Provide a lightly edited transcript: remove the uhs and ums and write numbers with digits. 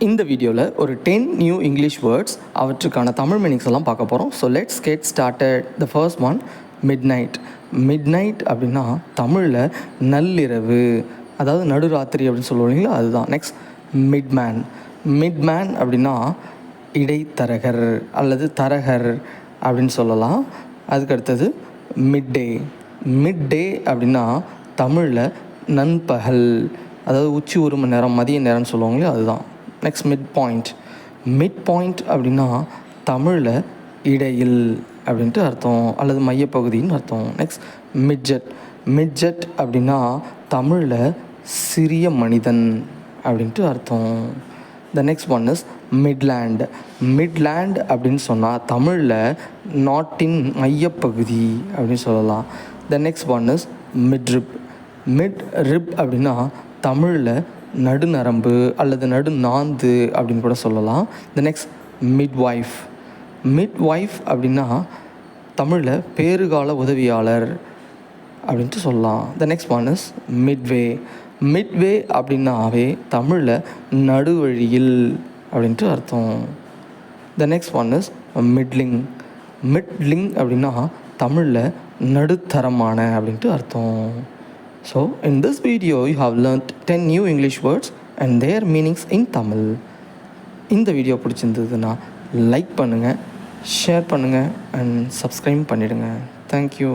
இந்த வீடியோவில் ஒரு 10 நியூ இங்கிலீஷ் வேர்ட்ஸ் அவற்றுக்கான தமிழ் மீனிங்ஸ் எல்லாம் பார்க்க போகிறோம். So let's get started. The first one, mid night. Mid night அப்படின்னா தமிழில் நள்ளிரவு, அதாவது நடுராத்திரி அப்படின்னு சொல்லுவீங்களா, அதுதான். நெக்ஸ்ட், மிட்மேன். மிட்மேன் அப்படின்னா இடைத்தரகர் அல்லது தரகர் அப்படின்னு சொல்லலாம். அதுக்கடுத்தது மிட்டே. மிட்டே அப்படின்னா தமிழில் நண்பகல், அதாவது உச்சி 1 மணி நேரம், மதிய நேரம்னு சொல்லுவாங்களே, அதுதான். Next, mid point. Mid point அப்படின்னா தமிழில் இடையில் அப்படின்ட்டு அர்த்தம், அல்லது மையப்பகுதின்னு அர்த்தம். Next, midget. மிட்ஜெட் அப்படின்னா தமிழில் சிறிய மனிதன் அப்படின்ட்டு அர்த்தம். The next one is midland. Midland அப்படின்னு சொன்னால் தமிழில் நாட்டின் மையப்பகுதி அப்படின்னு சொல்லலாம். The next one is midrib. Mid rib அப்படின்னா தமிழில் நடுநரம்பு அல்லது நடுநாந்து அப்படின்னு கூட சொல்லலாம். The next, midwife. மிட்வைஃப் அப்படின்னா தமிழில் பேறுகால உதவியாளர் அப்படின்ட்டு சொல்லலாம். The next one is midway. Midway அப்படின்னாவே தமிழில் நடுவழியில் அப்படின்ட்டு அர்த்தம். The next one is middling. Middling அப்படின்னா தமிழில் நடுத்தரமான அப்படின்ட்டு அர்த்தம். So in this video you have learnt 10 new English words and their meanings in Tamil. இந்த வீடியோ பிடிச்சிருந்ததுன்னா லைக் பண்ணுங்கள், ஷேர் பண்ணுங்கள் அண்ட் சப்ஸ்கிரைப் பண்ணிவிடுங்க. தேங்க்யூ.